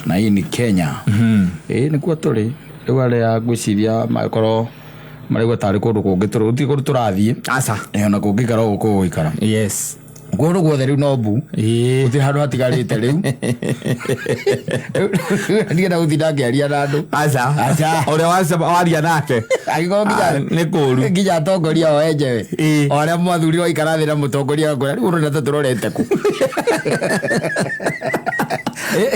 na hii ni Kenya. Nikuo turi riu aria gwiciria makoro marigwa tari kundu kungituru uti kundu turathie asa na kungikara guku guikara. Yes, kundu guothe riu no bu uti handu hatigarite riu ndigenda gutinda ngiaria na andu asa ore waria nake agikonginya ni kuru nginya atongoria o enjewe oria mwathuri waikara thi na mutongoria ngora riu uru nata turorete ku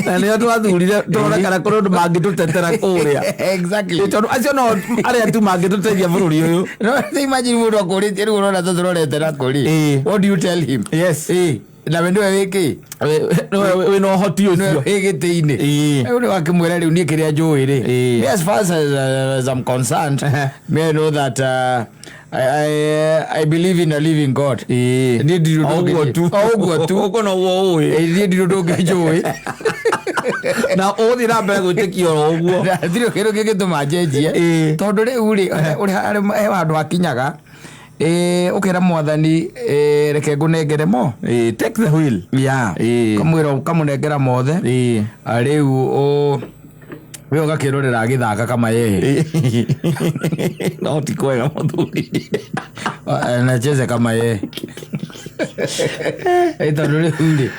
na leo twathurire turonekana kundu mangitutetera kuria. Exactly, tondu acio no aria tu mangituteithia bururi uyu. No imagine mundu akuritie riu urona ta turorete na kuri. What do you tell him? Yes, na wendo wiki we no hoti ucio igitiini uri wakimwira riu nie kiria njui ri. As far as I'm concerned, may I know that I believe in a living God. Ogwo tu uko no wo ni ndio njui na uthi na mbere gwitikio ogwo ndio kero gigituma njenjie tondu riu ri uri handu akinyaga ukira mwathani reke ngunengere mo take the wheel kamwira kamunengera mothe riu we gakirorera agithaka kama yeye no ti kwega muthuri na cheze kama yeye tondu riu ri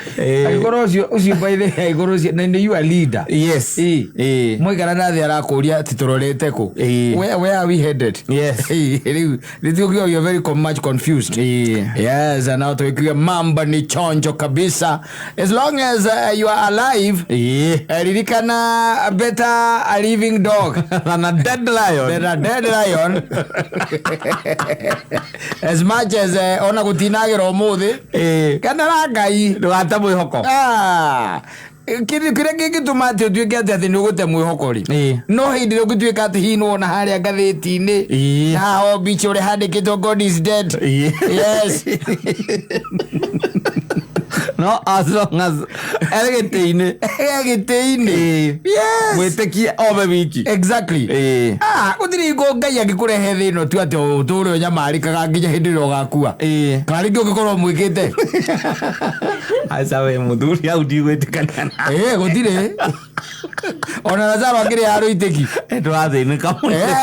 igoro ucio by the way igoro ucio na you a leader. Yes, mwikara nathi arakuria titurorete ku where are we headed? Yes, riu you're very much confused. Yes, and now tukiwa mamba ni chonjo kabisa as long as you are alive. Ririkana better a living dog than a dead lion. As much as ona gutinagira umuthi kana rangai ndugate mwihoko kire gituma ati tuike ati ni ugute mwihoko ri no hindi ro gituika ati hino na haria gatheti-ini na o bicho ri handikitwo God is dead. Yes. No, as long as egete-ini yes mwitikie obe wiki. Exactly. Gutiri ngo ngai agikurehe thino tu ati uturi nyamarikaga nginya hindi ro gakua kari ngi ugikorwo mwikite asa we muthuri au ndigwitikana gutiri ona Lazaro akiri aro iteki turathinika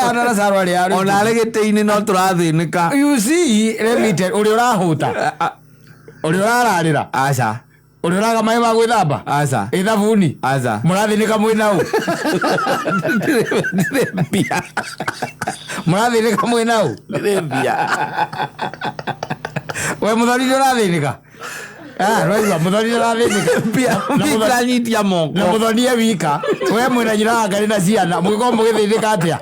ona Lazaro ari aro ona egete-ini no turathinika. You see, let me tell uri urahuta uri urararira asa uri uraga mai ma gwithamba asa ithabuni asa murathinika mwina u mbia murathinika mwina u mbia we muthoni urathinika right muthoni urathinika mbia mbitanyitia moko na muthoni wika we mwina njira ngari na ciana mugiko mugithinika atia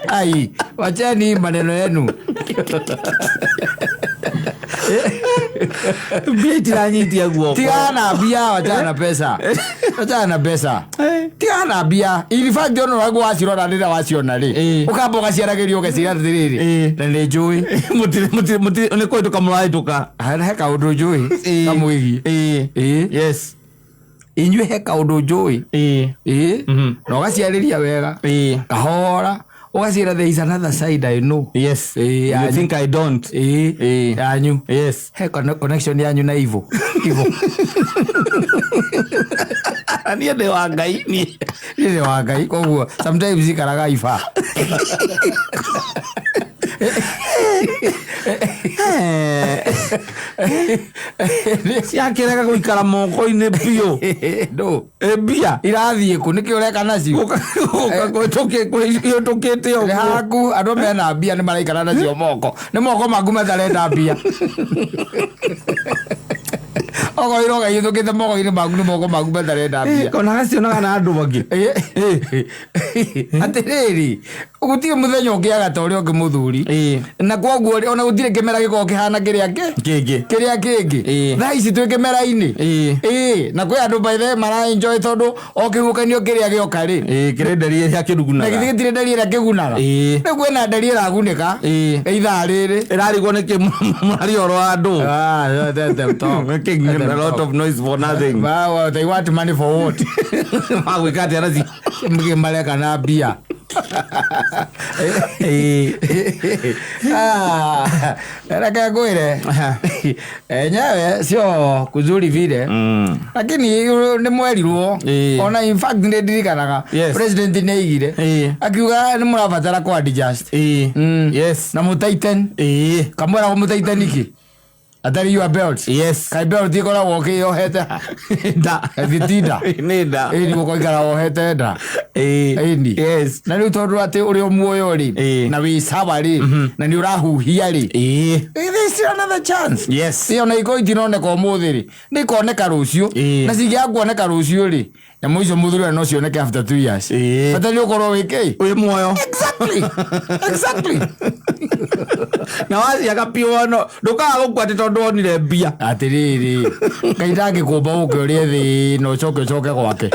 ai wacheni maneno yenu mbia tiranyitia guoko tigana bia wachana pesa tigana bia in fact ono wagu wacirora ndira waciona ri ukamba ugaciaragirio ugeciria atiriri na ni njui muti ni kwituka muraituka heka undu njui kamwigi yes inyue heka undu njui na ugaciarĩria wega kahora ugacira there is another side I know. Yes, you think I don't. Yanyu. Yes, he connection yanyu na Ivo ani de wangai ni wangai koguo sometimes ikaraga ifa siakiraga guikara moko-ini bio no bia irathie ku niki ureka nacio tukite yo haku andu mena bia ni maraikara nacio moko ni moko maku matarenda bia ogo iroga yithukite moko ini maku ni moko maku matarenda bia kona gacio na kana andu bangi atiriri gutire muthenya ungiaga ta uria ungi muthuri na koguo ona gutire kimera giko kihana kiria kingi thaa ici twi kimera-ini na kwi andu by the mara enjoy tondu okihukanio kiria gioka ri kirenderie ya kirugunaga na githire nderie ra kigunaga ni kwena nderie ra gunika ithaa riri irarigwo ni kimari oro andu them talk making a lot of noise for nothing. Wow, they want money for what? Magwikati arazi mge maleka na bia Raka ngwire enyewe sio kuzuri vile lakini ni mwerirwo ona in fact ndi ndirikanaga president neigire akiuga ni murabatara kwa adjust yes na mutaitan kamwera ko mutaitan iki atari your belt kai belt ikora woke yo hete da vitinda nida ni ko ikara wo hete da ni yes na ni tondu ati uri muoyo ri na wi sabari na ni urahuhia ri this is another chance yes sio na iko itinone ko muthiri ni koneka rucio na sigia kuoneka rucio ri na mwizo muthuri no cioneke after 2 years batali ukoro wiki uyu muoyo exactly na wazi akapiwono ndukaga gukwati tondu onire mbia atiriri kaitake kumba uke uri thi no coke gwake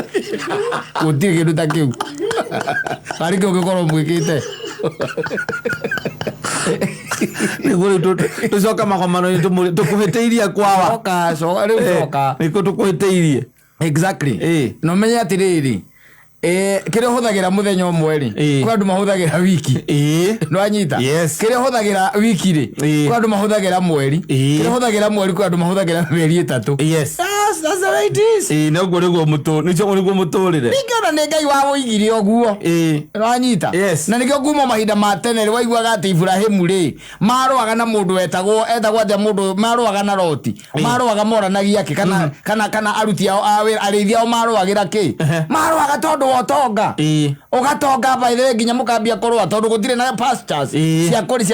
gutiri kindu ta kiu ari ke ugikorwo mwikite niguo tucoka magomano tukuhiteirie kwawa soka niko tukuhiteirie exactly no menya atiriri kire huthagira muthenya umwe ri kwa andu mahuthagira wiki no anyita kire huthagira wiki ri kwa andu mahuthagira mweri kire huthagira mweri kwa andu mahuthagira mieri 3 yes that's the way it is no gorego muto nicho gorego mutorire nikana ne ngai wa woigire oguo no anyita na nikio kuma mahinda ma tene ri waiguaga ati Ibrahimu ri marwaga na mundu etagwo ati mundu marwaga na Loti marwaga moranagia ki kana aruti ao arithia ao marwagira ki marwaga tondu wotonga ugatonga baithe nginya mukambia korwa tondu gutire na pastures cia kuri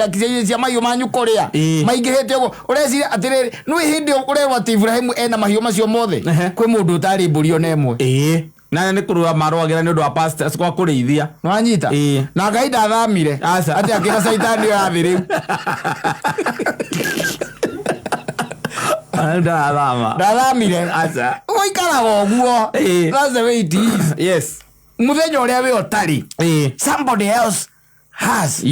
cia mahiu manyu kuria maingihite ugo ureci atiriri nui hindi urerwa ati Ibrahimu ena mahiu macio mothe kwi mundu utari mburi ona emwe na ni kurua marwagira ni ndu wa pastures kwa kurithia no anyita na ngai ndathamire ati akira saitani yathiri ndathamire uikaraga oguo that's the way it is yes muthenya uria we otari somebody else has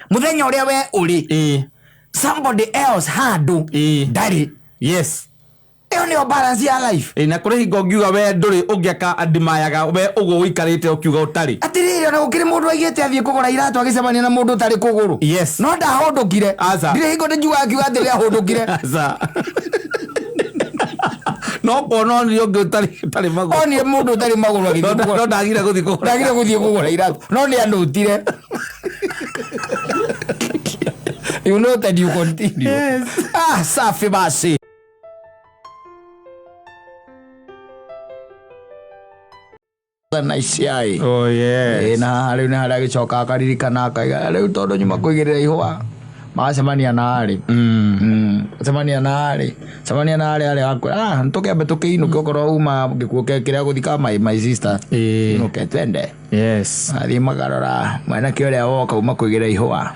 muthenya uria we uri somebody else handu ndari yes iyo ni balance ya life na kuri hingo ngiuga we nduri ungiaka andimayaga we ugo wikarite ukiuga utari atiriri ona gukiri mundu aigite athie kugura iratu agicemania na mundu utari kuguru no ndahundukire ndire hingo njuga akiuga atiri ahundukire no kono ni ungi utari maguru oni mundu utari maguru agithie ndagire guthie kugura iratu no ni andutire you know that you continue safi basi naiciai na riu na haria gicoka akaririkana akaiga riu tondu nyuma kuigirira ihwa macemania nari semania nari ari akwa ntukembe tukiinuke okorwo uma gikuo kiria guthika my sister inuke twende athi magarora mwana kiuria woka uma kuigirira ihwa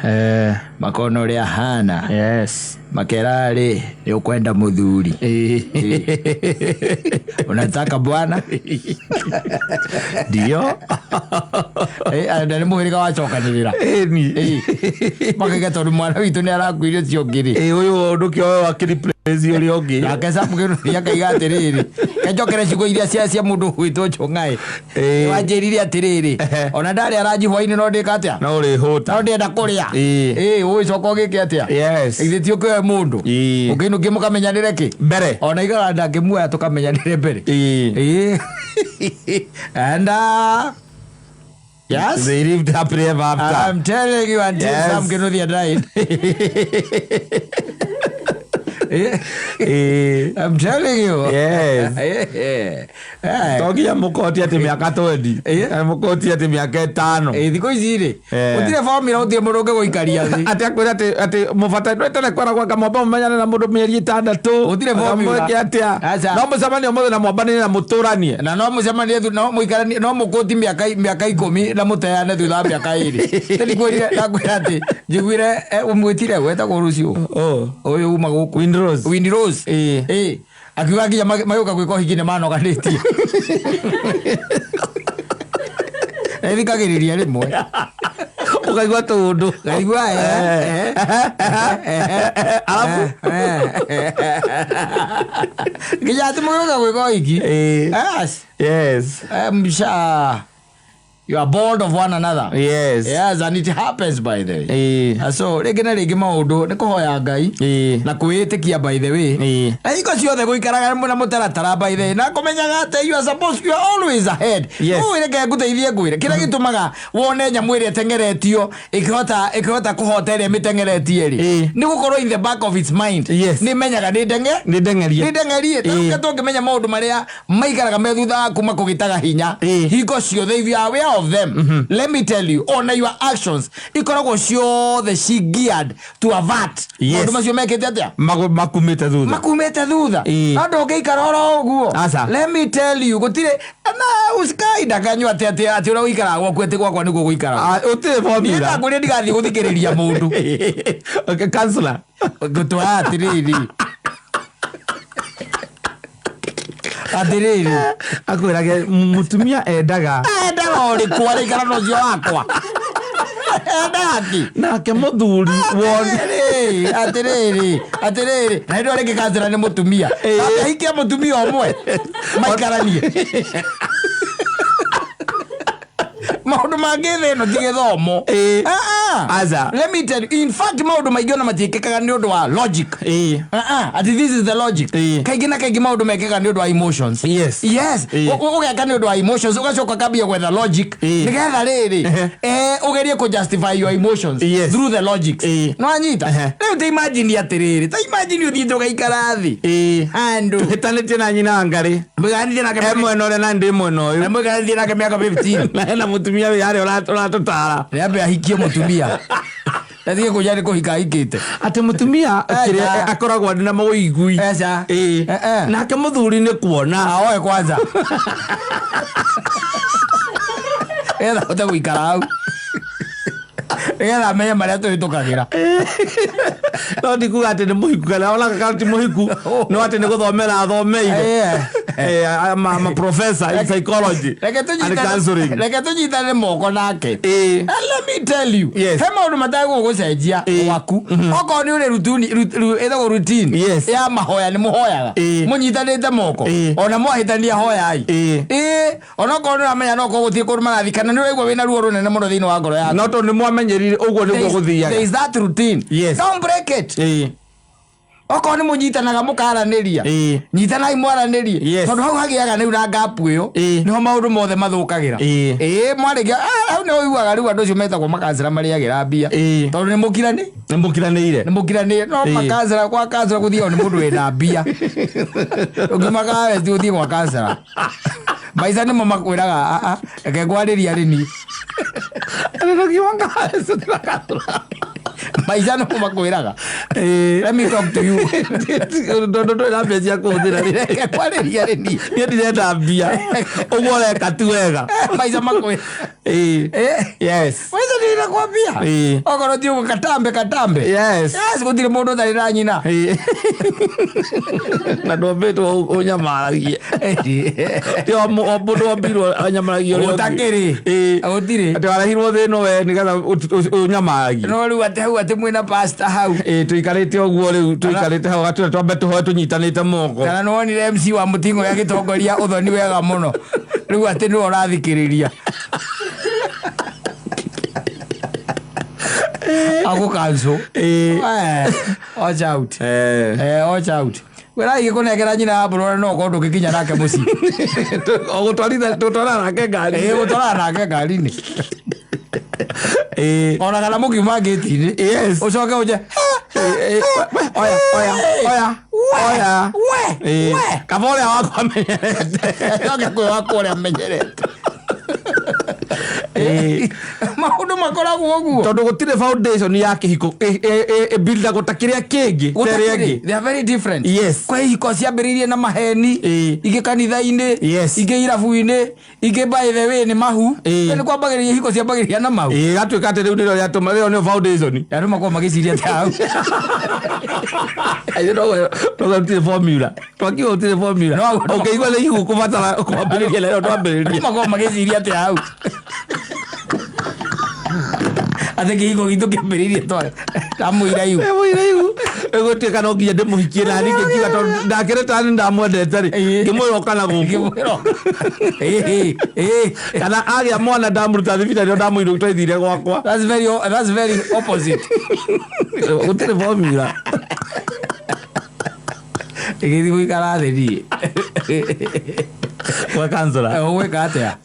makona uria hana makera ri ni ukwenda muthuri unataka bwana ndio ndani muhirika wacokanirira makaiga tondu mwana witu ni arakuirio cio ngiri uyu ndukio wakiri praise uri ongi akesa mugiru yakaiga atiriri kejokere cigo iria cia mundu gwitwo Chongai wanjirire atiriri ona ndari araji hwaini no ndika atia no uri hota no ndenda kuria ui coko gike atia ithitio kwe mundu ukinu kimukamenyanire ki mbere ona igara ndakimuoya tukamenyanire mbere and yes, they lived happily ever after. I'm telling you, until some Genovia died. I'm telling you. Yes. Tokia mukoti ati miaka 20. Mukoti ati miaka 5. Thiko izire. Utire formula utie muroge goikaria thi. Ati akwira ati mufata ndwetele kwara kwa kamwamba menyana na mundu mieri 6. Utire formula. Mweke atia. No mucemanie mothe na mwambani na muturanie. Na no mucemanie no muikaranie no mukoti miaka 10 na muteane thutha miaka 2. Tedi kwira nakwira ati njiguire umwitire weta kurucio. Uyu uma guku Windrose. Akiuga nginya mayuka gwika higine manoganitie. Thikagiriria rimwe ukaigua tundu kaigua alafu nginya ati muyuka gwika higi yes msha You are bored of one another. Yes. Yes, and it happens by the way. So, rĩngĩ na rĩngĩ maũndũ nĩ kũhoya Ngai na kwĩĩtĩkia by the way. Na iko ciothe gũikaraga na mũtaratara by the way. Na kũmenyaga atĩ you are supposed, you are always ahead. Reke ngũteithie ngwĩre. Kĩrĩa gĩtũmaga wone nyamũ ĩrĩa ĩtengeretio ĩkĩhota kũhota ĩrĩa mĩtengeretie rĩ. Nĩ gũkorwo in the back of its mind. Nĩ menyaga nĩ ndengerie. Tũngĩmenya maũndũ marĩa maikaraga me thutha kuma kũgĩtaga hinya. Hingo ciothe if you are aware of them, let me tell you, on your actions ikoragwo ciothe she geared to avert maũndũ macio mekĩte atĩa makumĩte thutha no ndũngĩikara oro ũguo. Let me tell you, gũtirĩ na usikaidaganyo atĩ ũrĩa ũikaraga gwaku atĩ gwakwa nĩguo gũikaraga ũtirĩ formula. Niĩ ndigathiĩ gũthikĩrĩria mũndũ. Okay, counselor gũtwara atĩrĩrĩ akwĩrage mũtumia endaga ũrĩkũ arĩikara na ũcio wakwa nake mũthuri atĩrĩrĩ na hĩndĩ rĩngĩ kancera nĩ mũtumia ahikia mũtumia ũmwe maikaranie maũndũ mangĩ thĩ ĩno ti gĩthomo. Let me tell you, in fact maũndũ maingĩ ona matiĩkĩkaga nĩ ũndũ wa logic. Ati this is the logic. Kaingĩ na kaingĩ maũndũ mekĩkaga nĩ ũndũ wa emotions. Yes. Ũgeka nĩ ũndũ wa emotions ũgacoka kambia gwetha logic nĩgetha rĩrĩ ũgerie kũ justify your emotions through the logic. No anyita rĩu ta imagine atĩrĩrĩ, ta imagine ũthiĩte ũgaikara thĩ handũ hĩtanĩtie na nyina Ngarĩ mũganithie nake mwena ũrĩa na ndĩ mwena ũyũ mũganithie nake mĩaka 15 na hena mũtumia wĩ harĩa ũratũtara rĩambe ahikie mũtumia Nathiĩ kũja nĩ kũhika hikĩte atĩ mũtumia akoragwo na mũigui nake mũthuri nĩ kuona oe kwanza etha hote gũikara hau etha menye marĩa tũhĩtũkagĩra no ndikuga atĩ nĩ mũhiku kana ona kana ti mũhiku no atĩ nĩ gũthomera athomeire ma professor in psychology and counseling reke tũnyitane moko nake. Let me tell you, he maũndũ matagwo gũcenjia waku okorwo nĩ ũrĩ etagwo routine ya mahoya nĩ mũhoyaga mũnyitanĩte moko ona mwahĩtania hoyai ona okorwo nĩ ũramenya no okorwo gũthiĩ kũndũ marathi kana nĩ ũraigua wĩna ruo rũnene mũno thĩinĩ wa ngoro yaku no tondũ nĩ mwamenyerire ũguo nĩguo gũthiaga. There is that routine. Don't break it. Okorwo nĩ mũnyitanaga mũkaranĩria nyitanai mwaranĩrie tondũ hau hagĩaga nĩ na gap ĩyo nĩho maũndũ mothe mathũkagĩra. Mwarĩkia hau nĩ ũiguaga rĩu andũ acio metagwo makancera marĩagĩra mbia tondũ nĩ mũkiranĩire no makancera kwa kancera gũthiĩ nĩ mũndũ wĩna mbia ũngĩmakaga weti ũthiĩ gwa kancera maica nĩmo makwĩraga reke ngwarĩria rĩni maica nĩmo makwĩraga let me talk to you ndũ ĩrambĩcia kũhũthĩra reke ngwarĩria rĩni niĩ ndirenda mbia ũguo ũreka ti wega maica makwĩra maica nĩirakwambia okorwo ti ũguo katambe gũtirĩ mũndũ ũtarĩ na nyina na ndwambĩtwo ũnyamaragie mũndũ wambirwo anyamaragio ũtakĩrĩ gũtirĩ atĩ warehirwo thĩno we nĩgetha ũnyamaragie no rĩu atĩ hau atĩ mwĩna pastor hau tũikarĩte ũguo rĩu tũikarĩte hau gatũre twambe tũhoe tũnyitanĩte moko kana nĩwonire MC wa mũtingo ya gĩtongoria ũthoni wega mũno rĩu atĩ nĩwe ũrathikĩrĩria agũkancũ watch out watch out wĩra kũnengera nyina mbũrũra no korwo ndũngĩkinya nake mũciĩ gũtwara nake ngari gũtwara nake ngari-inĩ ona kana mũkiuma ngĩti-inĩ ũcoke ũnje kaba ũrĩa wakwa amenyerete oke kwĩ wakwa ũrĩa amenyerete maũndũ makoragwo ũguo tondũ gũtirĩ foundation ya kĩhiko buildagwo ta kĩrĩa kĩngĩ they are very different. Kwĩ ihiko ciambĩrĩirie na maheni ingĩ kanitha-inĩ ingĩ irabu-inĩ ingĩ by the way nĩ mahu nĩ kwambagĩrĩria ihiko ciambagĩrĩria na mahu gatuĩka atĩ rĩu nĩrĩo rĩatũma rĩo nĩyo foundation andũ makorwo magĩciria atĩ hau tondũ gũtirĩ formula twakiuga gũtirĩ formula ũkĩigua nĩ ihu kũbatara kwambĩrĩria na rĩo twambĩrĩria makorwo magĩciria atĩ hau atĩ kĩhiko gitũ kĩambĩrĩirie ta mũiraihu ego te kana nginya ndimuhikie na ni ngikiga to ndakireta ni ndamwendete ri ngimwiro kana guku kana agia mwana ndamuruta thibita ndio ndamwiro twaithire gwakwa. That's very opposite. Utire formula Igithi guikara thiri kwa kansora weka atia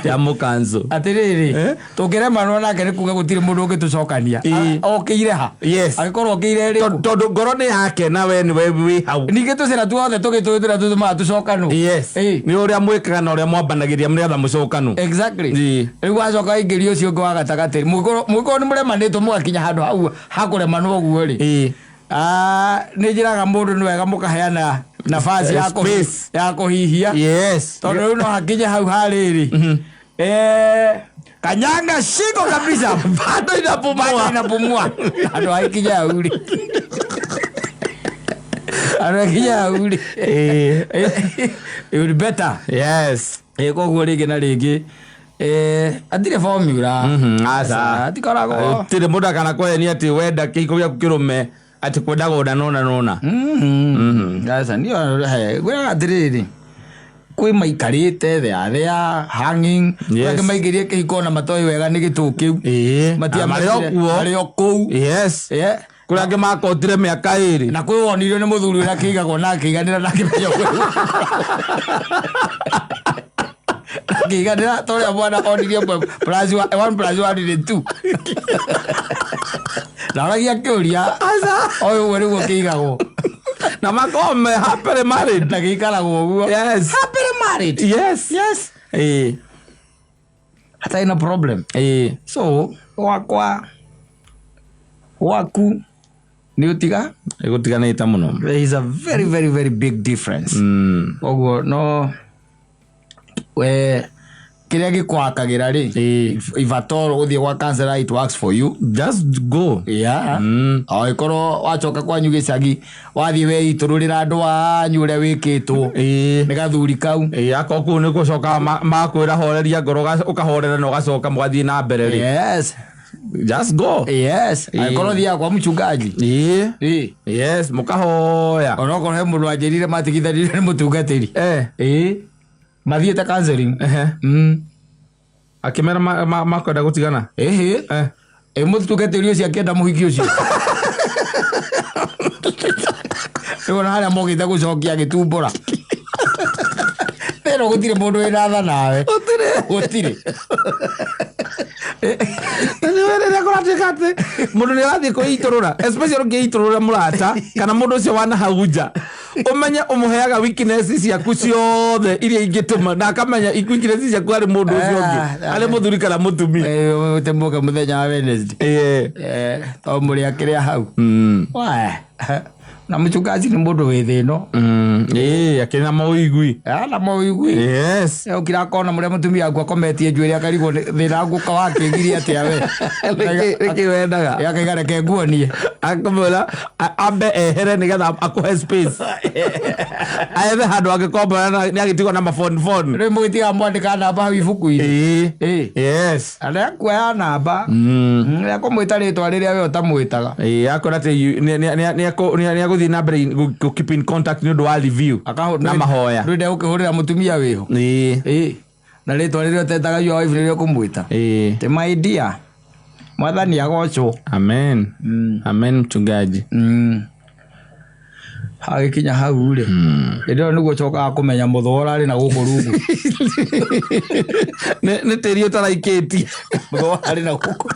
ya mukanzo atiriri tukirema no nake nikuga gutire mundu ungitucokania okire ha agikorwo okire ri tondu ngoro ni yake na we ni we hau ninge tucira tuothe tugitwithira tutuma tucokanu ni uria mwikaga na uria mwambanagiria muri atha mucokanu exactly riu wacoka ingiri ucio ngo agatagati mwiko ni muremanitwo mugakinya handu hau hakurema no guo ri ni njiraga mundu ni wega mukaheana nafasi ya kuhihia tondu no hakinya hau hariri kanyanga shingo kabisa bado inapumua ando hakinya hau ri it would better koguo ringi na ringi atire formula asa atikorago tire muda kana kweni ati wenda kiko gya kukirume ati kwendaga nona sasa ndio gwira atiriri kwi maikarite they are hanging wake maigirie kihiko na matoi wega ni gitukiu matia mari oku kuria ngi makotire miaka iri na kwi wonirio ni muthuri uria kiigagwo na kiiganira na kimenyo kiiganira toria mwana onirio +1 ni 2 Naragia kiuria oyo wari go kiigagwo na makome happily married na gikaragwo guo happily married hata problem so waku ni utiga egutiganite muno. There is a very very very big difference oguo no we kiria gikwakagira ri if at all uthie gwa counselor it works for you just go ikoro wachoka kwanyu gicagi wathie we itururira andu wanyu uria wikitwo ni gathuri kau akoku ni gucoka makwira horeria ngoro ukahorera no gacoka mwathie na mbere ri just go ikoro thia kwa mchungaji mukahoya onoko he mundu anjirire matigithanire ni mutungatiri mathiete counseling akimera makwenda gutigana mutungatiri ucio akienda muhiki ucio niwona haria mogite gucokia gitumbura pero gutire mundu wina tha nawe gutire niwerera kuratikate mundu ni rathi kuiturura especially ngiiturura murata kana mundu ucio wana hauja umenya umuheaga weaknesses ciaku ciothe iria ingituma na akamenya weaknesses ciaku ari mundu ucio ungi ari muthuri kana mutumi utemuka muthenya wa Wednesday to muri akiria hau na mchungaji ni mundu wi thino akina mauigui na mauigui ukira kona muria mutumia aku akometie njuire akarigwo thina nguka wake ngiri atia we riki wendaga yakigare ke nguonie akamwira ambe ehere nigetha akuhe space aethe handu agikomba ni agitigwo na phone ri mugitiga mwandika namba hau ibuku-ini ara kuoya namba ni akumwita ritwa riria we utamwitaga akora te ni aguthi na mbere go keep in contact ni undu wa review na mahoya ndu ukihurira mutumia wiho na ritwa riria utetaga yo wife riria kumwita te my dear mwathani agocwo amen mchungaji hagikinya hau ri ndio niguo coka kumenya muthora ri na guku rungu ne teri utaraiketi muthora ri na guku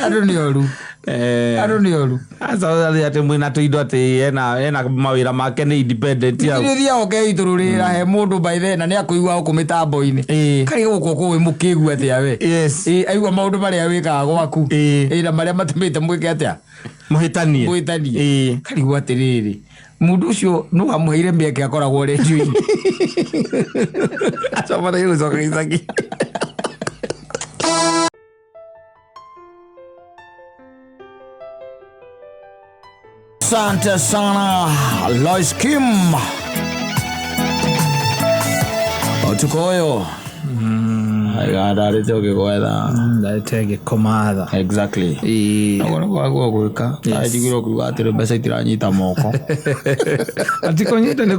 Ado ni oru asa ati mwina tuindo ati ena mawira make ni independent ya ndiria okay itururira he mundu by then na ni akuigwa kumitambo-ini kari guko kuwi mukigu ati awe aigwa maundu maria wikaga gwaku na maria matumite mwike atia muhitanie kari gwa atiriri mundu ucio no amuheire mieke akoragwo redio-ini acha mara hiyo zoka izaki. Asante sana Lois Kim Otukoyo ndarĩte ũgĩgwetha ndarĩte ngĩkomatha exactly nagona kwagwo gwĩka njiguire kuuga atĩrĩ mbeca itiranyita moko atikonyita nĩ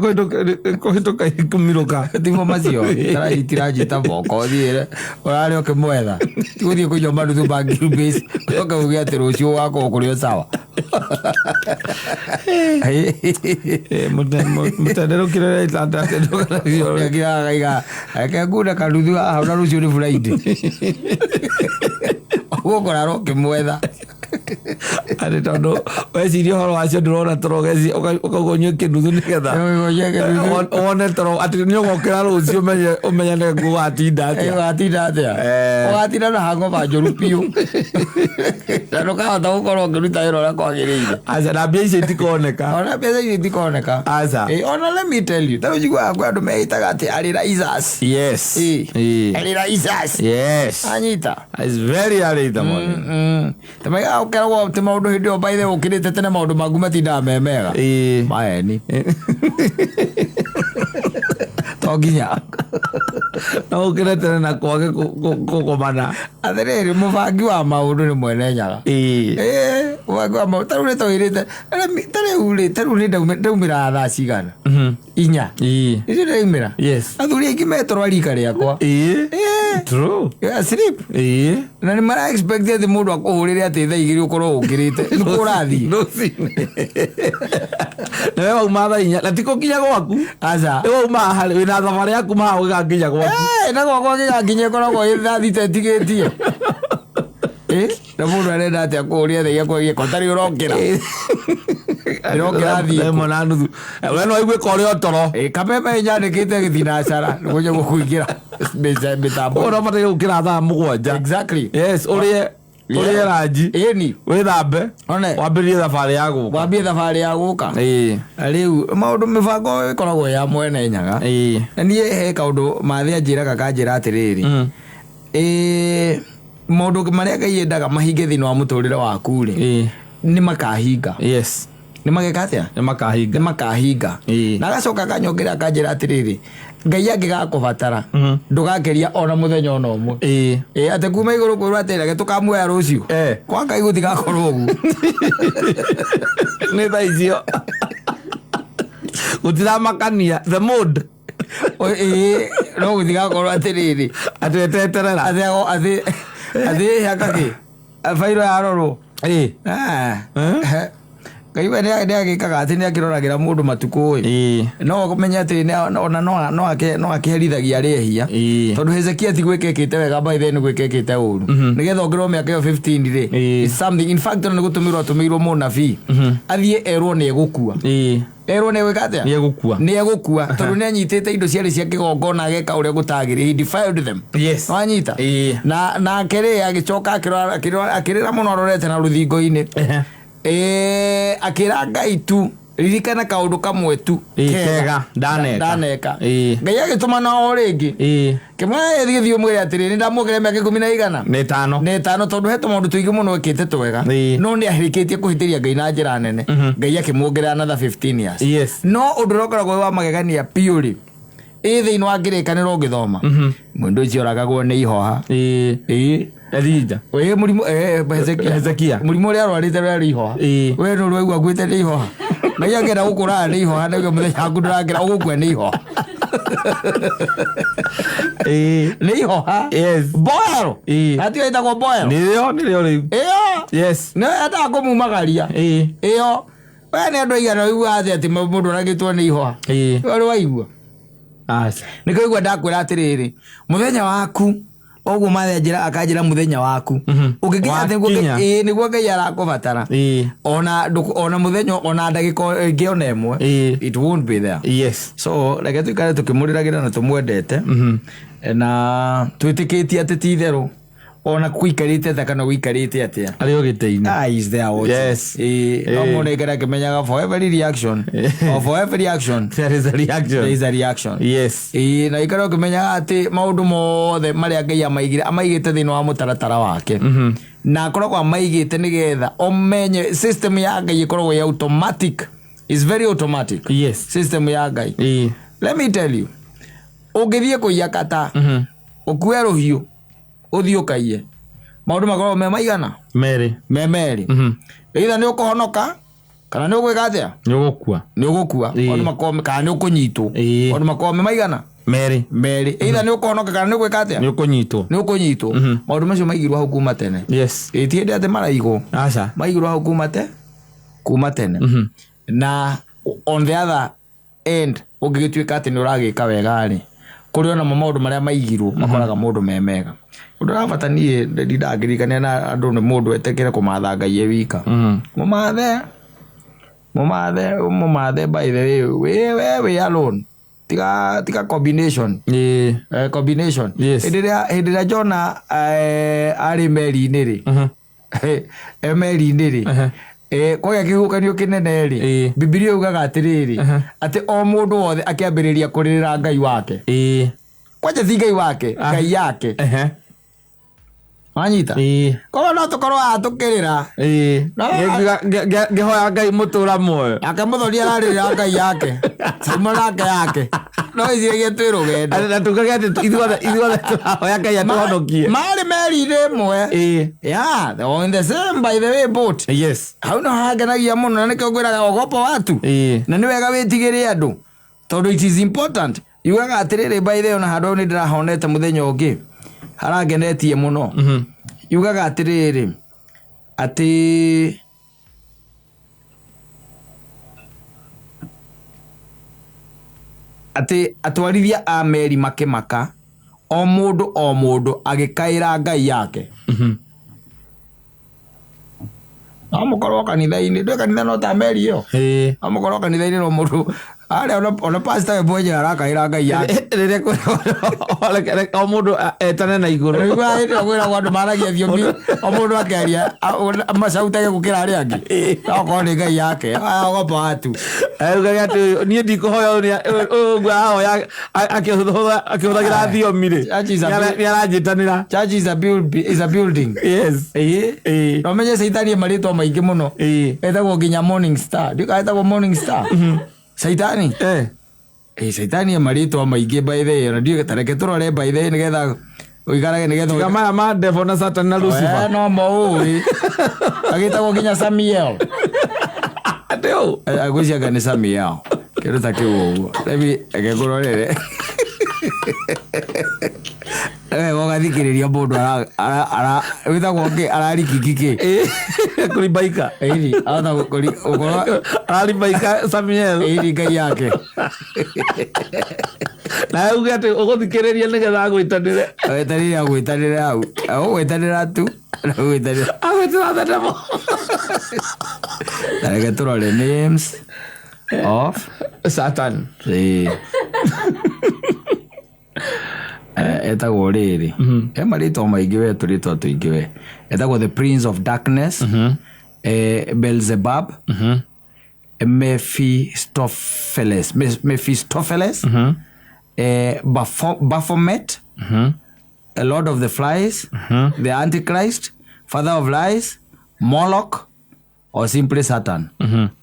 kũhĩtũka ikumĩrũka timo macio itiranyita moko thiĩre ũrarĩ ũkĩmwetha gũthiĩ kũnyua manuthu ma Gilbase ũcoke uge atĩ rũciũ wakorwo kũrĩ sawa mũtenderũkire itandakaiga akengunda kanuthu haha na rũciũ nĩ Friday ũgũkora ũkĩmwetha arĩ tondũ weciria ũhoro wacio ndũrona toro geci ũkauga ũnyue kĩnuthu nĩgetha wone toro atĩ nĩ ũgokĩra rũciũ ũmenyane gũgatinda atĩa ũgatinda na hangover njũru biũ na ndũkahota gũkorwo ũkĩruta wĩra ũrĩa kwagĩrĩire aca na mbia icio itikoneka ona mbia icio itikoneka aca ona let me tell you tarĩ njiguaga kwĩ andũ meĩtaga atĩ arĩraisas arĩraisas anyita is very early in the morning tamaga ũkeragwo atĩ maũndũ hĩndĩ ĩyo by the way ũkĩrĩte tene maũndũ maku matindaga memega maeni to nginya no ũkĩre tene na kwage kũkomana atĩrĩrĩ mũbangi wa maũndũ nĩ mwene nyaga mũbangi wa maũndũ tarĩu nĩ tawĩrĩte tarĩu nĩ ndaumĩra thaa cigana 4 icio ndaumĩra athuri aingĩ metorwo rika rĩakwa true sleep na nĩ mara expect atĩ mũndũ akũhũrĩre atĩ thaa 2 ũkorwo ũkĩrĩte nĩ kũrathiĩ na wewe wauma thaa 4 na tiko nginya gwaku aca wewe wauma harĩ wĩna thabarĩ yaku maha nginya gwaku na gwakwa gĩgakinya ĩkoragwo thaa 3 ĩtigĩtie na mũndũ arenda atĩ akũhũrĩre thaa yakwa gĩko tarĩ ũrokĩra ĩrokĩra thiĩ na nuthu we no waigue korĩ o toro kameme nyandĩkĩte gĩthinacara nĩgũnye gũkũingĩra mĩtambo ũrĩa ũbataire gũkĩra thaa 7 exactly ũrĩe ranji wĩthambe wambĩrĩrie thabarĩ ya gũka rĩu maũndũ mĩbango ĩkoragwo ya mwene nyaga na niĩ he kaũndũ mathĩ anjĩraga kanjĩra atĩrĩrĩ maũndũ marĩa Ngai endaga mahinge thĩinĩ wa mũtũrĩre waku rĩ nĩ makahinga nĩ mageka atĩa nĩ makahinga na agacoka kanyongera kanjĩra atĩrĩrĩ Ngai angĩgakũbatara ndũgakeria ona mũthenya ona ũmwe atĩ kuma igũrũ kwĩrwo atĩ reke tũkamuoya rũciũ kwa Ngai gũtigakorwo ũguo nĩ thaa icio gũtiramakania the mood no gũtigakorwo atĩrĩrĩ atĩ weteterera atĩ hakakĩ bairo yarorwo Ngai we nĩ agĩkaga atĩ nĩ akĩroragĩra mũndũ matukũ no ũmenye atĩ ona no akĩherithagia rĩehia tondũ Hezekia ti gwĩkĩkĩte wega by then gwĩkĩkĩte ũru nĩgetha ongerwo mĩaka ĩyo 15 rĩ something in fact nĩ gũtũmĩrwo mũnabii athiĩ erwo nĩ egũkua erwo nĩ gwĩka atĩa nĩ egũkua tondũ nĩ anyitĩte indo ciarĩ cia kĩgongona ageka ũrĩa gũtagĩrĩ he defiled them no anyita na akĩrĩ agĩcoka akĩrĩra mũno arorete na rũthingo-inĩ akĩra Ngai tu ririkana kaũndũ kamwe tu kega ndaneka Ngai agĩtũmana o rĩngĩ kĩmwe gĩthiĩ mwĩre atĩrĩ nĩ ndamuongerera mĩaka 10 nĩ 5 tondũ he tũmaũndũ tũingĩ mũno ekĩte twega no nĩ ahĩrĩkĩtie kũhĩtĩria Ngai na njĩra nene Ngai akĩmuongerera another 15 years no ũndũ ũkoragwo wa magegania piũrĩ thĩinĩ wa ngĩrĩkanĩro ngĩthoma mũndũ ũcio oragagwo nĩ ihoha Elija mũrimũ Hezekia mũrimũ ũrĩa arwarĩte rĩarĩ ihoha we nĩ ũraigua nguĩte nĩ ihoha Ngai angĩenda gũkũraga nĩ ihoha na mũthenya waku ndũrangĩra ũgũkua nĩ ihoha nĩ ihoha boero atiga ĩtagwo boero nĩrĩo rĩu nĩ endaga kũmumagaria ĩyo we nĩ andũ aigana waigua atĩ mũndũ ũragĩtwo nĩ ihoha ũrĩ waigua nĩ kaigua ndakwĩra atĩrĩrĩ mũthenya waku oguo mathe akanjĩra mũthenya waku ũngĩkinya nĩguo Ngai arakũbatara ona mũthenya ona ndagĩka ĩngĩ ona ĩmwe it won't be there so reke tũikare tũkĩmũrĩragĩra na tũmwendete na twĩtĩkĩtie atĩ ti itherũ ona gũikarĩte atĩa kana gũikarĩte atĩa arĩ o gĩtĩ-inĩ is there no mũndũ aikara akĩmenyaga for every reaction or for every action there is a reaction na aikara ũkĩmenyaga atĩ maũndũ mothe marĩa Ngai amaigĩte thĩinĩ wa mũtaratara wake na akoragwo amaigĩte nĩgetha ũmenye system ya Ngai ĩkoragwo ya automatic is very automatic system ya Ngai let me tell you ũngĩthiĩ kũiya kata ukue ruhiu uthiukaie maundu makorwo me maigana merĩ either ni ukuhonoka kana ni ugwika atia ni ugukua maundu makorwo kana ni ukunyitwo maundu makorwo me maigana merĩ either ni ukuhonoka kana ni ugwika atia ni ukunyitwo maundu macio maigirwo hau kuma tene itiende ati maraigwo maigirwo hau kuma tene na on the other end ungigituika ati ni uragika wega ri kuri ona maundu maria maigirwo makoraga mundu memega undu rabata nie ndindagirikania na andu ni mundu etekere kumatha Ngai wika mumathe by the way we alone tika combination combination hindira Jona ari meri-ini ri meri-ini ri kwa kihukanio kinene ri Biblia yugaga atiriri ati o mundu wothe akiambiriria kuririra Ngai wake kwaje thi Ngai wake Ngai yake anyita kwa no tukorwo atukirira ngihoya Ngai mutura moyo akamuthoria aririra Ngai yake simorake yake no iziege twirugende na tukage ati ithuothe turahoya Ngai atuhonokie mari meri-ini mwe yeah on the same by the way boat hau no hagenagia muno na nikio ngwiraga ogopa watu na ni wega witigire andu tondu it is important yugaga atiriri by the way ona handu ni ndirahonete muthenya ungi haragenetie muno yugaga atiriri ati atwarithia a meri makimaka o mundu agikaira Ngai yake amukorwo kanitha-ini ndui kanitha no ta meri iyo amukorwo kanitha-ini no mundu aria ona pastor mwenye arakaira Ngai yake rire o mundu etane na iguru igwa ito gwira andu maragia thiomi o mundu akeria macautage gukira aria angi no ni Ngai yake ogopa watu augaga ati nie ndikuhoya gwa hoya akihuthagira thiomi ri ni aranjitanira church is a building no menye Saitani maritwa maingi muno etagwo nginya morning star ndikaetagwo morning star Saitani Saitani maritwa maingi by the way ndio tareke turore by the way nigetha uigarage nigetha kama ma devil na Satan na Lucifer no mouri agitagwo nginya Samuel ateo agwiciaga ni Samuel kiruta kiu rebi agegurorere wogathikiriria mundu ara withagwo ngi ararikikiki kuribaika ana ukorwo araribaika Samuel Ngai yake na uge ati uguthikiriria nigetha agwitanire au gwitanira tu agwitira thademo tareke turore names of Satan etagwo riri maritwa maingi we turitwa tuingi we etagwo the prince of darkness Beelzebub Mephistopheles Baphomet a lord of the flies the antichrist father of lies Moloch or simply Satan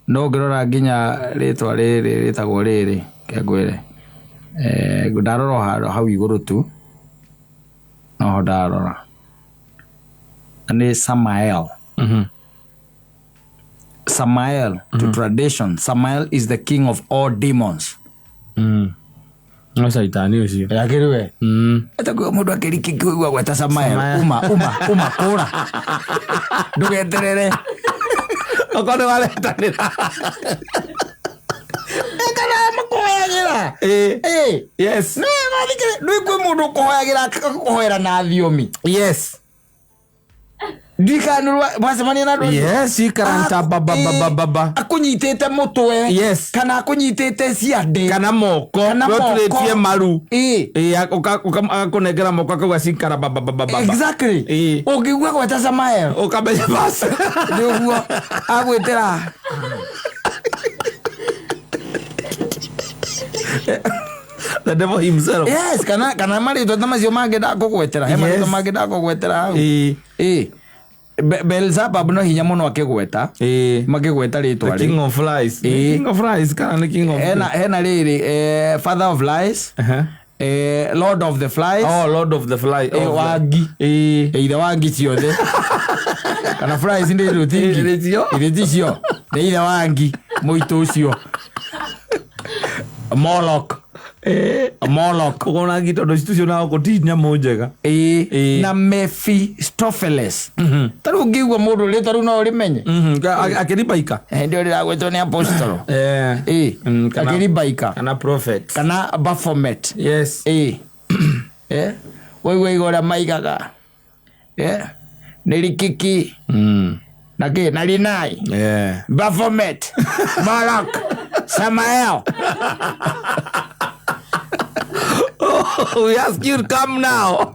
no ngirora nginya ritwa riri ritagwo riri kengwire ndarora hau iguru tu no ndarora ni Samael Samael to tradition Samael is the king of all demons no Saitani ucio yakiriwe etagwo mundu akiriki kuigwa gweta Samael uma kura ndugeterere okone waletanira ekana makoyagira yes no mathikire ndui kwi mundu koyagira kohera na thiomi ndikanurwa mwacemania na ndu ikaranta baba akunyitite mutwe kana akunyitite ciande kana moko roturitie maru akakunengera moko akauga cikara baba exactly ungigua gweta Samael ukamenya basi niguo agwitira the devil himself kana marito tamacio mangenda kugwetera he marito mangenda kugwetera hau Beelzebub no hinya muno akigweta magigweta ritwa king of lies kana king of hena riri father of lies Lord of the Flies. Oh, Lord of the Flies. Wangi. Either Wangi ciothe. Kana flies ndi rutingi. Iricio. Ni either Wangi. Muito ucio. Moloch. Moloch. Ukona gitondo citu na gutinya mujega. Na Mephistopheles. Taru ngigwa mundu ri taru no rimenye. Akiribaika. Ndio riragwetwo ni apostolo. Akiribaika. Kana prophet. Kana Baphomet. Yes. Wai gora maigaga. Nelikiki. Nake nalinai. Baphomet. Malak. Samael. We ask you to come now.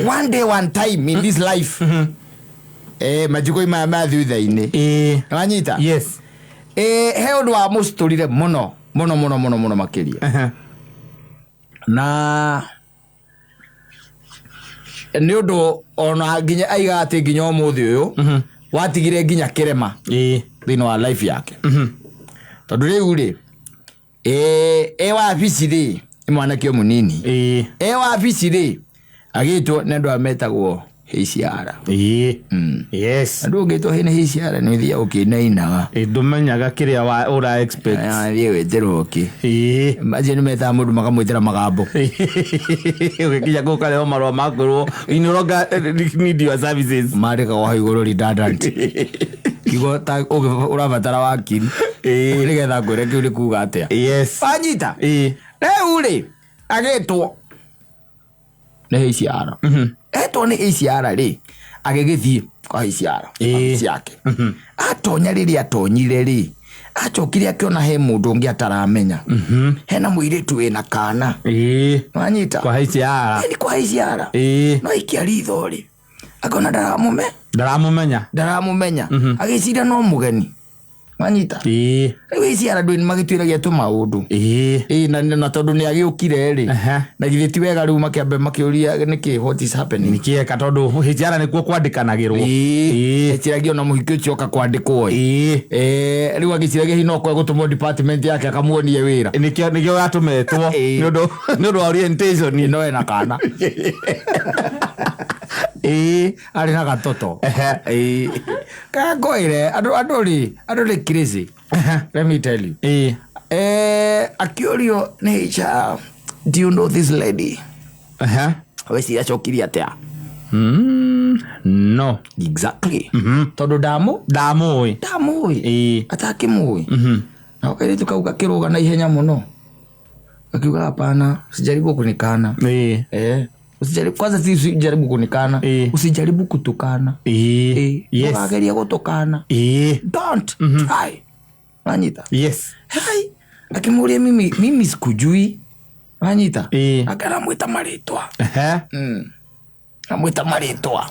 One day, one time in this life. Majuko ima Matthew thaini. Wanyita? Yes. Heo ndo wa musturire muno makiria. Na ni undu ona nginya aiga ati nginya umuthi uyu watigire nginya kirema thini wa life yake. Tondu riu ri wa bici ri mwanake munini wa bici ri agitwo ni andu ametagwo Hiciara. Yes. Andu ngitwo hina Hiciara ni thia ukinainaga. Ndumenyaga kiria wa ura expect. Thie weterwo ki. Imagine meta mundu makamwitira magambo. Ukinya guka leo marwa makuru inoronga need your services. Marika wa iguru redundant. Kigo ta urabatara wakiri. Nigetha ngwire kiu ri kuga atia. Yes. Anyita. Riu ri agitwo ni Hiciara. Eto ni Hiciara ri agigithie kwa Hiciara ciake. Atonya riri atonyire ri achokire akiona he mundu ungi ataramenya. Hena muiritu wina kana. Wanyita kwa Hiciara. Ni kwa Hiciara. No ikiaritho ri akona ndaramumenya agicira no mugeni. Wanyita riu Hiciara ndwini magitwiragia tu maundu na tondu ni agiukire ri na githiti wega riu makiambe makiuria niki what is happening nikieka tondu Hiciara nikuo kwandikanagirwo eciragia na muhiki ucio ka kwandikwo riu agiciragia hino kwa gutumwo department yake akamuonie wira nikio gatumetwo ni ndo orientation no ena kana ari na gatoto kagoire adu ri crazy. Let me tell you. Akiorio nature, do you know this lady? Wesi achokiria atia? No. Exactly. Todo damui. Ataki mui. Na wakati tukauka kiroga na ihenya muno. Akiuga hapana, usijaribu kunikana. Usijaribu kwanza usijaribu kunikana. Usijaribu kutukana. Yes. Ukageria kutukana. Don't try. Wanyita? Yes. Hai. Akimuria mimi sikujui. Wanyita? Akana mwita maritwa. Namwita maritwa.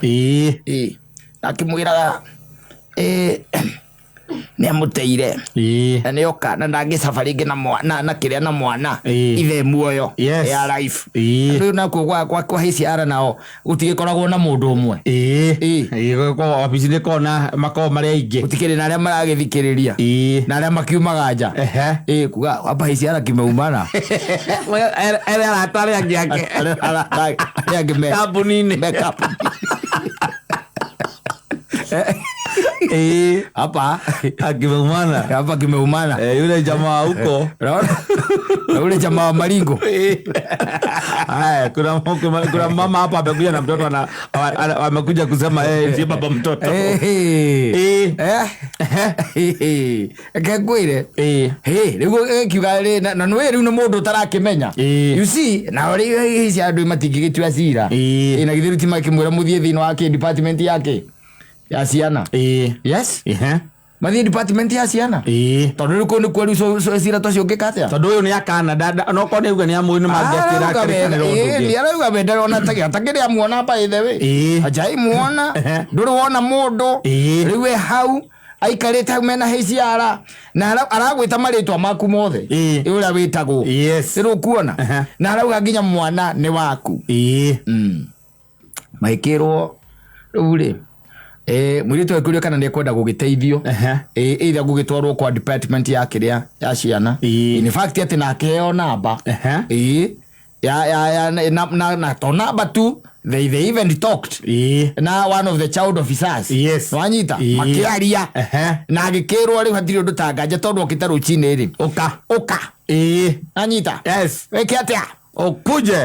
Akimwira ni amuteire. Na ni oka na ndangi safari ngi na kiria na mwana ithe muoyo ya life. Riu na kwa Hiciara nao utigikoragwo na mundu umwe. Kwa wabici ni kona makao mari aingi. Utikiri na aria maragithikiriria. Na aria makiumaga nja. Kuga hapa Hiciara kimeumana. Era atari yake. Yake me. Kabunini. Hapa kimeumana. Yule jamaa huko. Yule jamaa wa Maringo. Haya, kuna mama hapa amekuja na mtoto amekuja kusema ndiye baba mtoto. Kagwire. Rigo kiugale na noe riu no mundu tarakimenya. You see, na ori hici andu matingigitwa cira. Na githiru ti makimwira muthie thino wake department yake ya ciana. Yes. Mathi department ya ciana. Tondu riku ni kweri so cira to cio ngikatia. Tondu uyu ni akana no ko ni uga ni amwe ni mangiakira akirikaniro ndugi. Ni arauga bendera ona takiri amuona pa ithewe. Ajai muona. Nduru wona mundu. Riu hau aikarite hau mena Hiciara na aragwita maritwa maku mothe uria witagwo. Riu kuona na arauga nginya mwana ni waku. maikirwo uri mwiritu ekurio kana ne kwenda gugiteithio either gugitwarwo kwa department ya kiria ya ciana in fact ati na keo namba ya na to number 2 they even talked na one of the child officers wanyita makiaria na agikirwo ri hatiri undu tanganja tondu okita ruchine ri oka anyita weke atia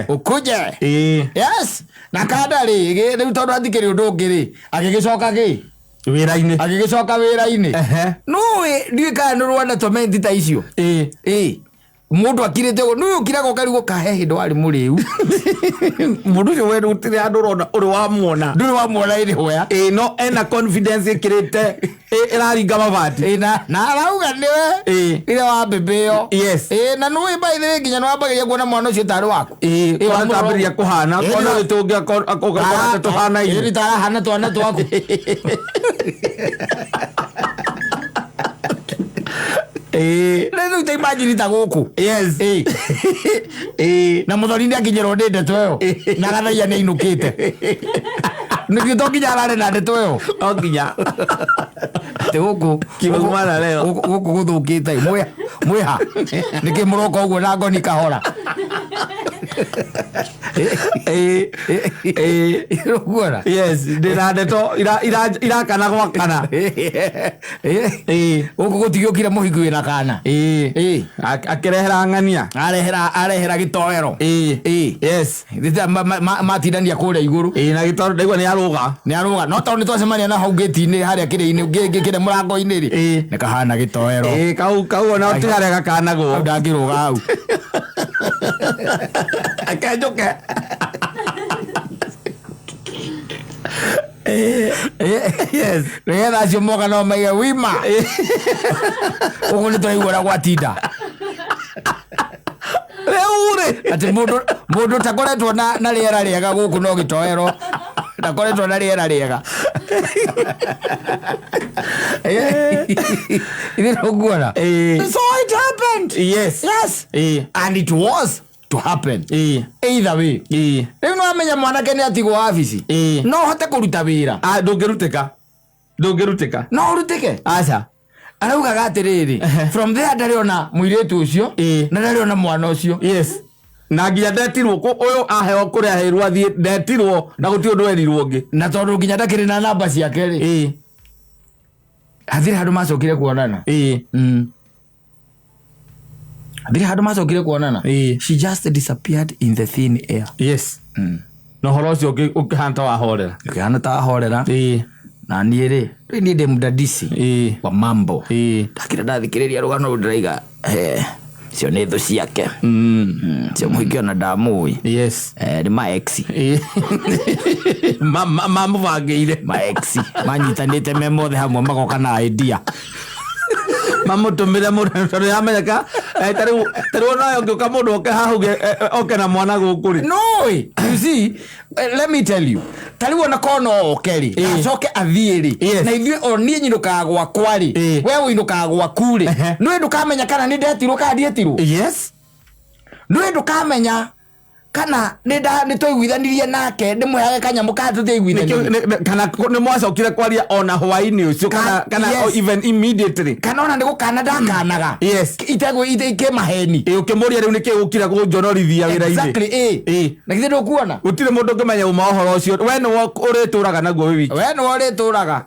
ukuje yes na kada ri riu tondu athikiri undu ngiri agigicoka wira-ini no ndika no rwanda torment ta icio mundu akirite no ukiraga ukarigo kahe hindo ari muriu mundu ucio we rutire andu rona uri wa muona iri hoya no ena confidence ikirite iraringa mabati na arauga niwe ire wa bebeo na no by the way nginya no ambagiria kuona mwana ucio tari waku wanatambiria kuhana kona witungia akogana tuhana iri tara hana twana twaku Nenu te imagine ta guku na muthoni ndi akinyero ndi ndeto yo na gathaia ni inukite nigio to kinya arare na ndeto yo okinya te guku kimumana leo guku guthukite mwiha niki muroko uguo na ngoni kahora Irugura. Yes, ndira ndeto irakana gwakana. Guku gutigiukire muhingu wina kana. Akirehera ngania. Arehera gitoero. Yes. Thita matindania kuria iguru. Na gitoero ndaigua ni aruga. No tondu twacemania na hau gate-ini haria kiri-ini ngikire murango-ini ri. Ni kahana gitoero. Kau ona utigare gakana go. Ndangiruga hau. Akajoke. Yes. Rega acio moka no maiga wima. Ugu ni twaigua gwatinda. Reure. Ati mundu takoretwo na riera riega guku no gitoero. Takoretwo na riera riega. Irugura. So it happened. Yes. And it was to happen. Either way. Riu no amenya mwanake ni atigwo office. No hote kuruta wira. Ndungiruteka. No urutike. Acha. Arauga gatiriri. From there ndariona muiretu ucio na ndariona mwana ucio. Yes. Na nginya ndetirwo uyu aheo kuria aheirwo athie ndetirwo na guti undu erirwo ngi na tondu nginya ndakiri na namba ciake ri athire handu macokire kuonana athire handu macokire kuonana she just disappeared in the thin air. Yes. No horo ucio ukihanta wahorera na niĩ rĩ ni ndĩ mdadisi wa mambo ndakira ndathikiriria rugano ndiraiga cio nĩ thũ ciake cio mũhiki ona ndamũĩ. Yes. Nĩ ma ex mamũbangĩire ma ex manyitanĩte me mothe hamwe magoka na idea mamutumire mundu yamenyeka tariu nayo ngioka mundu oke hahuge oke na mwana guku ri no you see let me tell you tariu ona kono okeri acoke athiiri na ithuĩ oni nyiruka gwa kwari we winuka gwa kuri no ndukamenya kana ni ndetirwo ka ndietirwo. Yes. No ndukamenya kana ni twaiguithanirie nake ndimwehage kanyamu ka tutiguithanirie kana ni mwacokire kwaria ona hwaini ucio kana even immediately kana ona ndigukana ndakanaga. Yes. Itego ike maheni ukimuria riu niki gukira gunjonorithia wira-ini. Exactly. Na kithe ndukuona utire mundu ngimenya uma uhoro ucio we no urituraga naguo wi wiki we no urituraga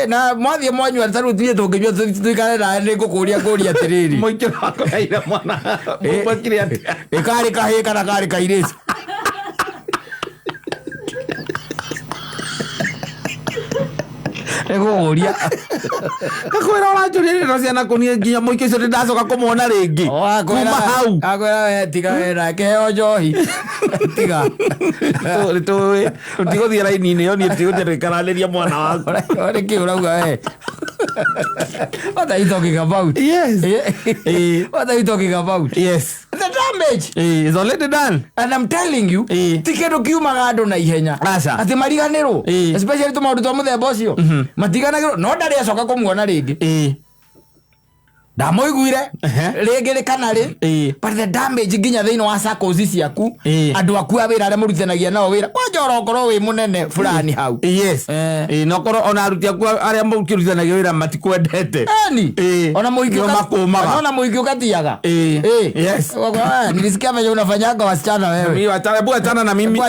na mwathie mwanyu ataru thie tunginywa tuikare na ni ngukuria kuria atiriri muikira wako kaira mwana mukire ati ikari kahe kana kari kairesi egoria kakwira urajuria ni ciana kunie nginya muike cio ndacoka kumuona ringi kuma hau akwira we tiga wera keo njohi tiga tiguthie raini-ini yo ni tiguthie mwana waku ore ki urauga we what are you talking about? Yes. What are you talking about? Yes. The damage is already done. And I'm telling you, tikedo kiumaga andu na ihenya. Ati mariganiro. Especially to maundu twa muthemba ucio. Matiganagiro no ndari acoka kumuona ringi. ndamoiguire rĩngĩ rĩ kana rĩ but the damage nginya thĩinĩ wa sakosi ciaku andũ aku a wĩra arĩa mũrutithanagia nao wĩra kwanja ũrokorwo wĩ mũnene fulani hau no korwo ona aruti aku arĩa mũkĩrutithanagia wĩra matikwendete ona mũingĩ ũgatiaga nilisikia venye unafanyanga wasichana wewe hebu achana na mimi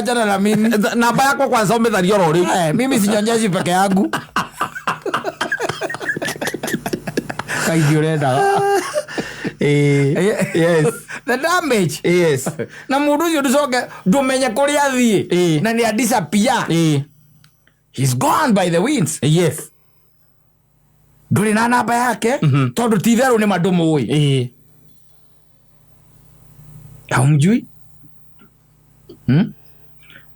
namba yako kwanza umetharia oro rĩu mimi sinyonyeshi peke yangu kaidi urenda the damage na mundu ucio nducoke ndumenye kuria athie na ni disappear he's gone by the winds nduri na namba yake tondu titheru ni mandu mui haumjui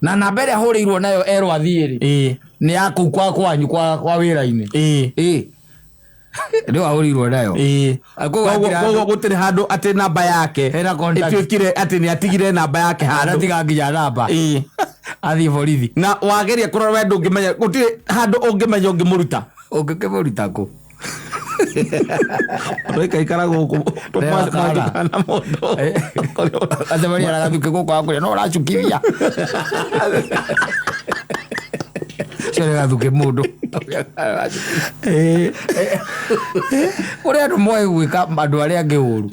na namba ĩrĩa ahũrĩirwo nayo erwo athiĩ nĩ ya kũu kwanyu kwa wĩra-inĩ ndio ahũrĩirwo nayo koguo gũtirĩ handũ atĩ namba yake ĩtuĩkire atĩ nĩ atigire namba yake handũ atiga nginya namba athiĩ borithi na wageria kũrora we ndũngĩmenya gũtirĩ handũ ũngĩmenya ũngĩkĩmũruta kũ ũikaikara gũkũ na mũndũ acemania na gathuke gũkũ wakũrĩa no ũracukithia cio nĩ gathuke mũndũ ũrĩa andũ moĩ gwĩka andũ arĩa angĩ ũru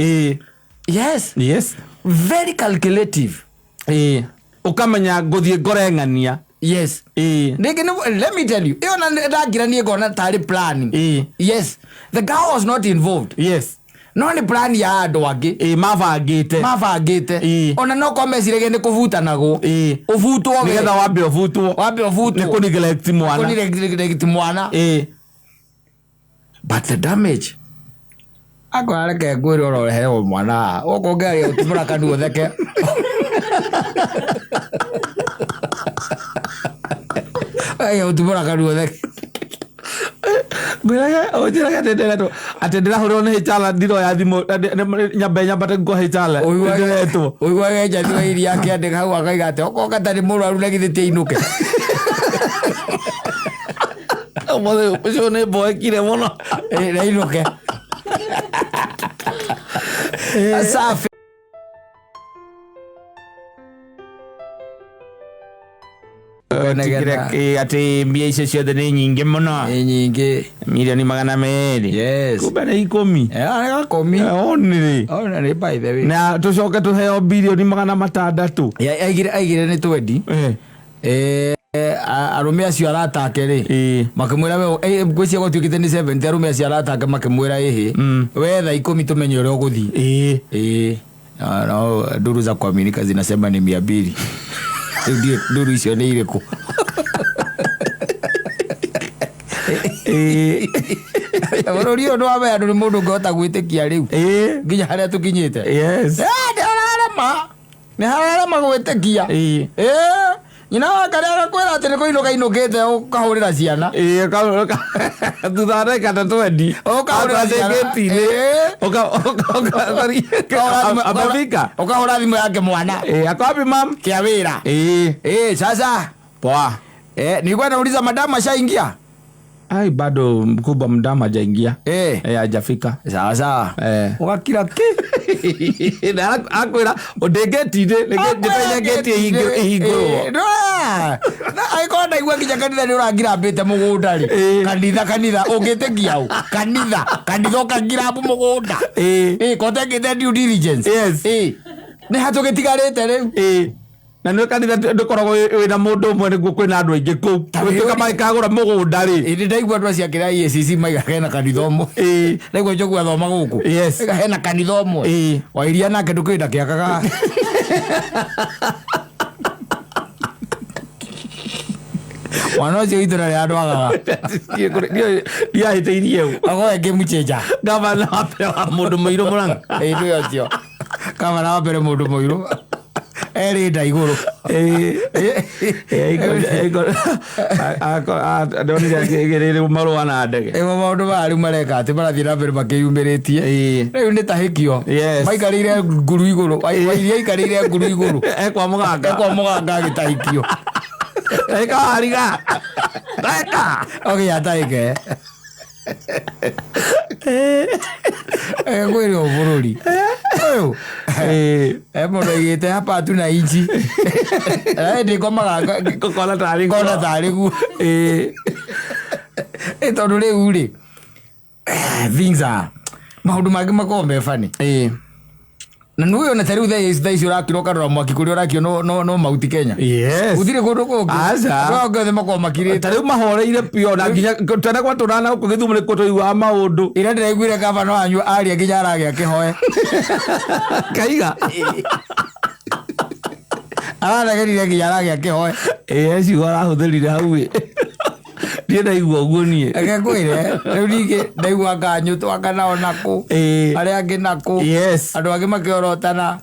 yes very calculative ukamenya ngũthiĩ ngoreng'ania let me tell you iyo na ndagira nie ngona tari planning the girl was not involved no ni plan ya andu angi mabangite ona no komecirege ni kuvutanagwo uvutwo we nigetha wambe uvutwo ni kunigelect mwana but the damage akorareke ngwiri ororehe mwana ukongea utumura kandu theke ay utumura kandu theke Ojira ndendera atendera horo ne chala ndiro ya thimo nyambate ngo he chala oigwa geja thiwa iri yake ande hau akaigate okoka tari muraru na githite inuke mothe ucio ne boy kire mono na inuke safi ati mbia icio ciothe nĩ nyingĩ mũno milioni 200 kumbe nĩ 10 onire by the way na tũcoke tũheo bilioni 600 aigire nĩ 20 arume acio aratake rĩ makĩmwĩra we ngwĩcia gũtuĩkĩte nĩ 70 arume acio aratake makĩmwĩra we thaa 10 tũmenye ũrĩa ũgũthiĩ no nduru za kuaminika zinasema ni 200 nduru icio nĩ irĩkũ bũrũri ũyũ nĩwame andũ nĩ mũndũ ũngĩhota gwĩtĩkia rĩu nginya harĩa tũkinyĩte nĩ hararema gwĩtĩkia nyina wakarĩa agakwĩra atĩ nĩ kũinũka inũkĩte ũkahũrĩra ciana thutha wa ndagĩka ta 20 ũkahũrĩra ciana ũkahũra thimũ yake mwana akwapi mam kĩa wĩra sasa poa nilikuwa nauliza madam ashaingia ai bado mkubwa mdama hajaingia hajafika sawa ukakira na akwira ndegeti-inĩ nĩgĩtenya geti ihingũrwo na aiko ndaigua kinya kanitha nĩ ũrangirambĩte mũgũnda rĩ kanitha ũngĩtĩkia ũ kanitha ũkangirambũ mũgũnda kotekĩte due diligence nĩ hatũgĩtigarĩte rĩu na nĩ kanitha ndũkoragwo wĩna mũndũ ũmwe nĩguo kwĩna andũ aingĩ kũu gwĩtuĩka magĩkagũra mũgũnda rĩ ĩndĩ ndaigua andũ acio akĩra EACC maigaga hena kanitha ũmwe ndaigua njogu athoma gũkũ hena kanitha ũmwe wairia nake ndũkĩnda kĩakaga mwana ũcio itũra rĩa andũ agaga ndiahĩtĩirie ũguo agoe ngĩmũchenja gavana wa mbere wa mũndũ mũirũ Mũrang'a nĩwe ũcio gavana wa mbere mũndũ mũirũ eri ndaiguru ndonire marũa na ndege maũndũ marĩa mareka atĩ marathiĩ na mbere makĩyumĩrĩtie rĩu nĩ tahĩkio maikarĩire nguru igũrũ wairia aikarĩire nguru igũrũ ekwa mũganga agĩtahĩkio eka hariga eka ogĩ atahĩke Kweli bururi. Mono igite hapa tuna inchi. Ndiko maga kona tari gu. Tondu riu ri. Things are. Maundu mangĩ makoragwo me funny. Na nĩ wĩona ta rĩu thaa ici ũrakĩra ũkarora mwaki kũrĩa ũrakĩo no mauti Kenya. Gũtirĩ kũndũ kũngĩ. Andũ othe makoragwo makirĩte. Ta rĩu mahoreire biũ na nginya tene gwatũrana na gũkũ Gĩthumo nĩkuo tũiguaga maũndũ. Ira ndĩraiguire gavana wanyu aria nginya aragĩa kĩhoe. Kaiga. Araregerire nginya aragĩa kĩhoe. Ciugo arahũthĩrire hau. Ndiĩ ndaigua ũguo niĩ. Ngĩkwĩre rĩu ningĩ ndaigua kanyũ twaka nao nakũ. Arĩa angĩ nakũ. Andũ angĩ makĩorotana.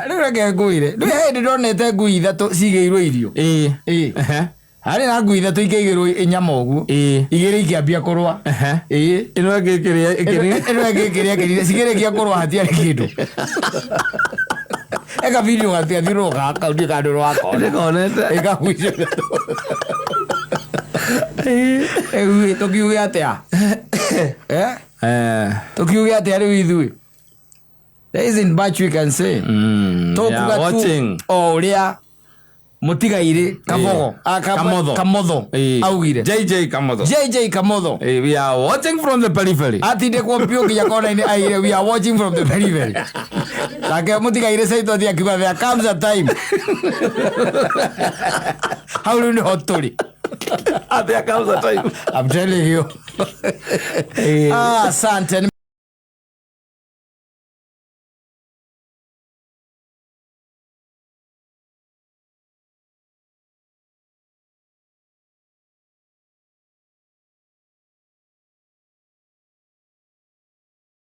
Rĩu reke ngwĩre. Rĩu hĩndĩ ndonete ngui ithatũ cigĩirwo irio. Harĩ na ngui ithatũ ikĩigĩrwo nyama ũguo. Igĩrĩ ikĩambia kũrũa. Ĩno ĩngĩ ĩkĩrĩa cigĩrĩkia kũrũa hatiarĩ kĩndũ. Eka video gatiathirwo gaka ndĩ kandũ wakona. Nĩkonete. Ĩkahuicio. Tukiuge atia tukiuge atia rĩu ithuĩ there isn't much we can say. Tũkuga tu o ũrĩa mũtigairĩ Kamotho augire. JJ Kamotho. We are watching from the periphery. Atinde kwa mpio nginya kona-inĩ aire we are watching from the periphery. Nake mũtigairĩ Saitoti akiuga there comes a time. Hau rĩu nĩho tũrĩ. There comes a time. I'm telling you. Asante.